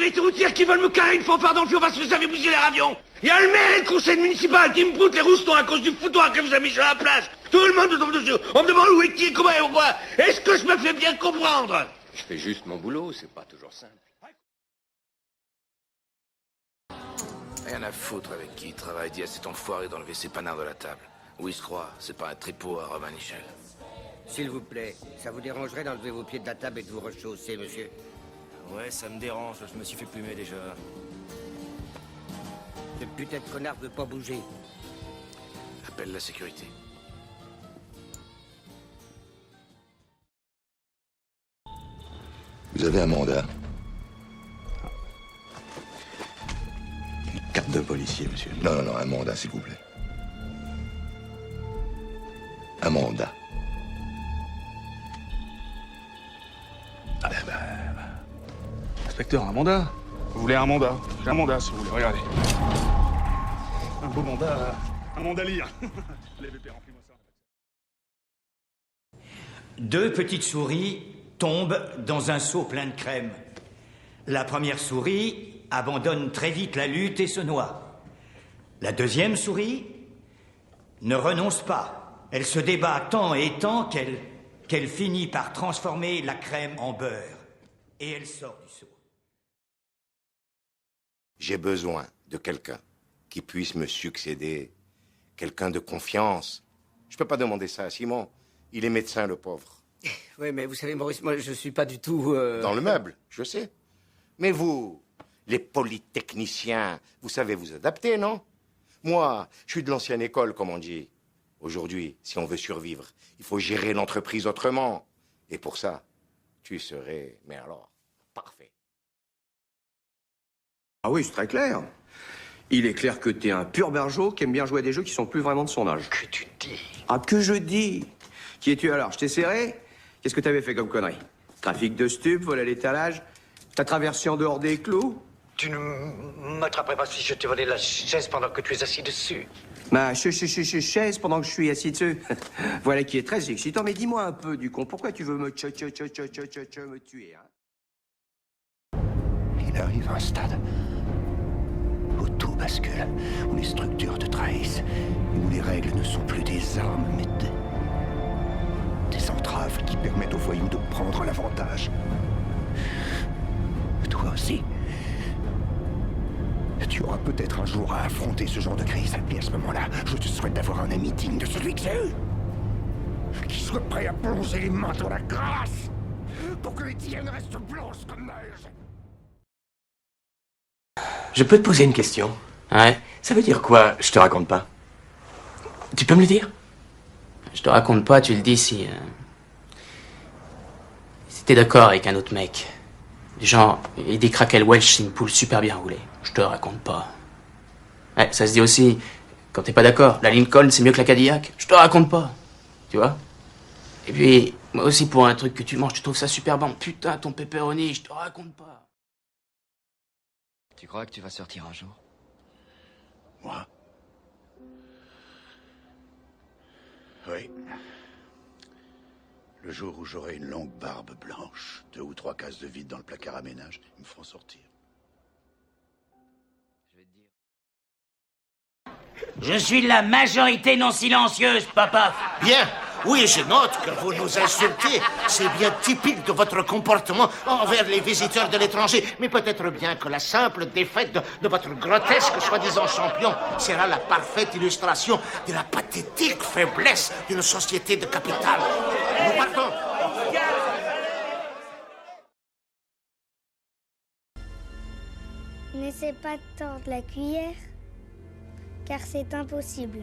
autorités routières qui veulent me carrer une fanfare dans le fion parce que j'avais bougé leur avion. Il y a le maire et le conseil municipal qui me broutent les roustons à cause du foutoir que vous avez mis sur la place. Tout le monde me tombe dessus. On me demande où est qui, comment et pourquoi. Est-ce que je me fais bien comprendre? Je fais juste mon boulot, c'est pas toujours simple. Rien à foutre avec qui il travaille. Dis à cet enfoiré d'enlever ses panards de la table. Où il se croit, c'est pas un tripot à Romanichel. S'il vous plaît, ça vous dérangerait d'enlever vos pieds de la table et de vous rechausser, monsieur? Ouais, ça me dérange, je me suis fait plumer déjà. Ce putain de connard veut pas bouger. Appelle la sécurité. Vous avez un mandat. Une carte de policier, monsieur. Non, un mandat, s'il vous plaît. Un mandat. Inspecteur, un mandat. Vous voulez un mandat? J'ai un mandat, si vous voulez, regardez. Un beau mandat, un mandat à lire. Les VP, remplis-moi ça. Deux petites souris tombent dans un seau plein de crème. La première souris abandonne très vite la lutte et se noie. La deuxième souris ne renonce pas. Elle se débat tant et tant qu'elle finit par transformer la crème en beurre. Et elle sort du seau. J'ai besoin de quelqu'un qui puisse me succéder. Quelqu'un de confiance. Je peux pas demander ça à Simon. Il est médecin, le pauvre. Oui, mais vous savez, Maurice, moi, je suis pas du tout... Dans le meuble, je sais. Mais vous, les polytechniciens, vous savez vous adapter, non? Moi, je suis de l'ancienne école, comme on dit. Aujourd'hui, si on veut survivre, il faut gérer l'entreprise autrement. Et pour ça, tu serais, mais alors, parfait. Ah oui, c'est très clair. Il est clair que t'es un pur bergeau qui aime bien jouer à des jeux qui sont plus vraiment de son âge. Que tu dis? Ah, que je dis? Qui es-tu alors? Je t'ai serré? Qu'est-ce que t'avais fait comme connerie? Trafic de stupes, vol à l'étalage? T'as traversé en dehors des clous? Tu ne m'attraperais pas si je te volais la chaise pendant que tu es assis dessus. Ma chaise pendant que je suis assis dessus. Voilà qui est très excitant. Mais dis-moi un peu, du con, pourquoi tu veux me me tuer, hein? Il arrive à un stade où tout bascule, où les structures te trahissent, où les règles ne sont plus des armes, mais des entraves qui permettent aux voyous de prendre l'avantage. Toi aussi, tu auras peut-être un jour à affronter ce genre de crise. Et à ce moment-là, je te souhaite d'avoir un ami digne de celui que j'ai eu. Qui soit prêt à plonger les mains dans la grâce pour que les tiennes restent blanches comme neige. Je peux te poser une question? Ouais. Ça veut dire quoi, je te raconte pas? Tu peux me le dire? Je te raconte pas, tu le dis si t'es d'accord avec un autre mec. Genre, il dit Crackle Welch, c'est une poule super bien roulée. Je te raconte pas. Ouais, ça se dit aussi, quand t'es pas d'accord, la Lincoln c'est mieux que la Cadillac. Je te raconte pas. Tu vois? Et puis, moi aussi pour un truc que tu manges, tu trouves ça super bon. Putain, ton pepperoni, je te raconte pas. Tu crois que tu vas sortir un jour? Moi? Oui. Le jour où j'aurai une longue barbe blanche, 2 ou 3 cases de vide dans le placard à ménage, ils me feront sortir. Je suis de la majorité non silencieuse, papa. Bien. Oui, je note que vous nous insultez. C'est bien typique de votre comportement envers les visiteurs de l'étranger. Mais peut-être bien que la simple défaite de votre grotesque soi-disant champion sera la parfaite illustration de la pathétique faiblesse d'une société de capital. Nous partons. N'essaie pas de tordre la cuillère, car c'est impossible.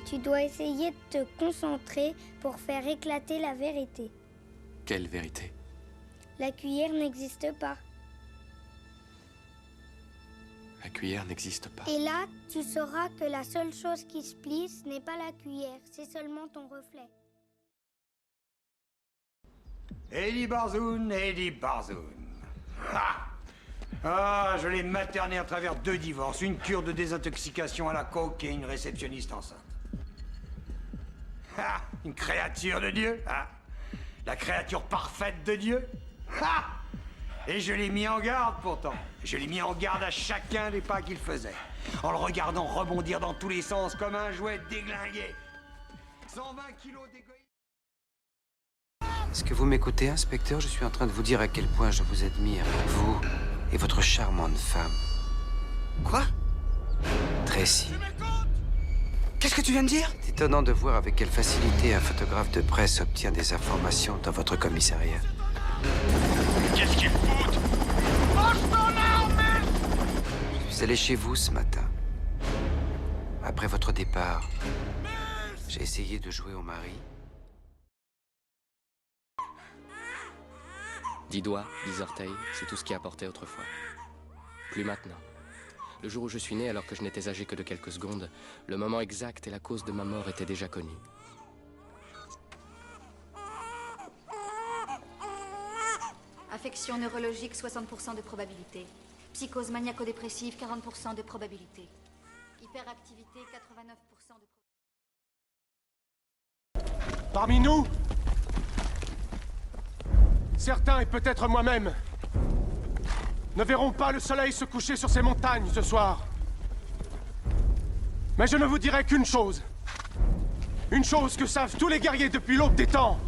Tu dois essayer de te concentrer pour faire éclater la vérité. Quelle vérité? La cuillère n'existe pas. La cuillère n'existe pas. Et là, tu sauras que la seule chose qui se plie, ce n'est pas la cuillère, c'est seulement ton reflet. Eddie Barzoun, Eddie Barzoun. Ah, je l'ai materné à travers 2 divorces, une cure de désintoxication à la coke et une réceptionniste enceinte. Ah, une créature de Dieu, ah. La créature parfaite de Dieu. Ah, Et je l'ai mis en garde pourtant. Je l'ai mis en garde à chacun des pas qu'il faisait. En le regardant rebondir dans tous les sens comme un jouet déglingué. 120 kilos d'égoïsme. Est-ce que vous m'écoutez, inspecteur? Je suis en train de vous dire à quel point je vous admire, vous et votre charmante femme. Quoi? Tracy. Qu'est-ce que tu viens de dire? C'est étonnant de voir avec quelle facilité un photographe de presse obtient des informations dans votre commissariat. Qu'est-ce qu'il fout? Lâche ton arme! Je suis allé chez vous ce matin. Après votre départ, j'ai essayé de jouer au mari. 10 doigts, 10 orteils, c'est tout ce qui apportait autrefois. Plus maintenant. Le jour où je suis né, alors que je n'étais âgé que de quelques secondes, le moment exact et la cause de ma mort étaient déjà connus. Affection neurologique, 60% de probabilité. Psychose maniaco-dépressive, 40% de probabilité. Hyperactivité, 89% de probabilité. Parmi nous, certains, et peut-être moi-même, ne verront pas le soleil se coucher sur ces montagnes ce soir. Mais je ne vous dirai qu'une chose. Une chose que savent tous les guerriers depuis l'aube des temps.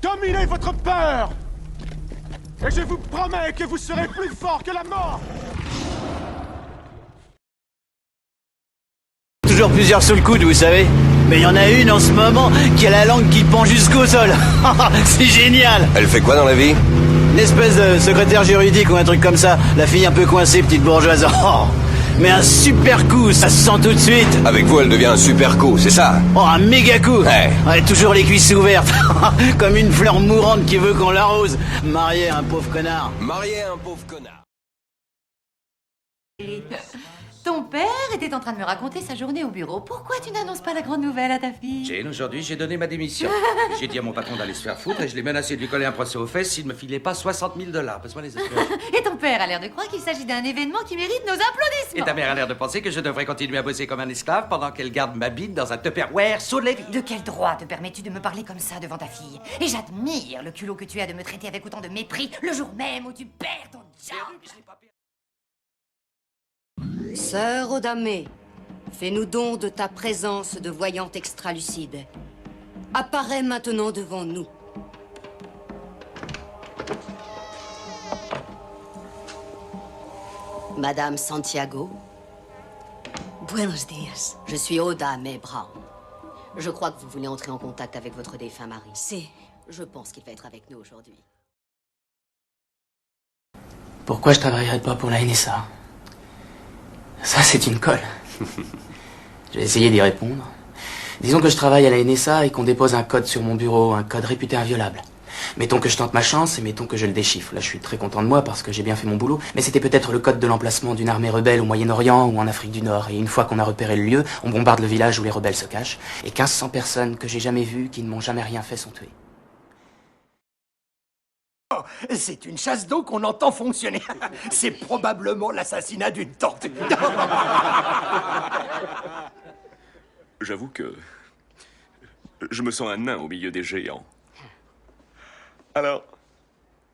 Dominez votre peur! Et je vous promets que vous serez plus fort que la mort! Toujours plusieurs sous le coude, vous savez. Mais il y en a une en ce moment qui a la langue qui pend jusqu'au sol. C'est génial. Elle fait quoi dans la vie? Une espèce de secrétaire juridique ou un truc comme ça. La fille un peu coincée, petite bourgeoise. Oh, mais un super coup, ça se sent tout de suite. Avec vous, elle devient un super coup, c'est ça? Oh, un méga coup. Ouais. Ouais, toujours les cuisses ouvertes. Comme une fleur mourante qui veut qu'on l'arrose. Mariée à un pauvre connard. Mariée à un pauvre connard. Ton père était en train de me raconter sa journée au bureau. Pourquoi tu n'annonces pas la grande nouvelle à ta fille? Jane, aujourd'hui, j'ai donné ma démission. J'ai dit à mon patron d'aller se faire foutre et je l'ai menacé de lui coller un procès aux fesses s'il ne me filait pas 60 000 $. Passe-moi les assurances. Et ton père a l'air de croire qu'il s'agit d'un événement qui mérite nos applaudissements. Et ta mère a l'air de penser que je devrais continuer à bosser comme un esclave pendant qu'elle garde ma bite dans un Tupperware sous les vies. De quel droit te permets-tu de me parler comme ça devant ta fille? Et j'admire le culot que tu as de me traiter avec autant de mépris le jour même où tu perds ton job. Sœur Odamé, fais-nous don de ta présence de voyante extralucide. Apparais maintenant devant nous. Madame Santiago. Buenos días. Je suis Odamé Brown. Je crois que vous voulez entrer en contact avec votre défunt mari. Si. Je pense qu'il va être avec nous aujourd'hui. Pourquoi je travaillerais pas pour la NSA? Ça, c'est une colle. J'ai essayé d'y répondre. Disons que je travaille à la NSA et qu'on dépose un code sur mon bureau, un code réputé inviolable. Mettons que je tente ma chance et mettons que je le déchiffre. Là, je suis très content de moi parce que j'ai bien fait mon boulot. Mais c'était peut-être le code de l'emplacement d'une armée rebelle au Moyen-Orient ou en Afrique du Nord. Et une fois qu'on a repéré le lieu, on bombarde le village où les rebelles se cachent. Et 1500 personnes que j'ai jamais vues, qui ne m'ont jamais rien fait, sont tuées. C'est une chasse d'eau qu'on entend fonctionner. C'est probablement l'assassinat d'une tortue. J'avoue que je me sens un nain au milieu des géants. Alors,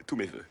tous mes vœux.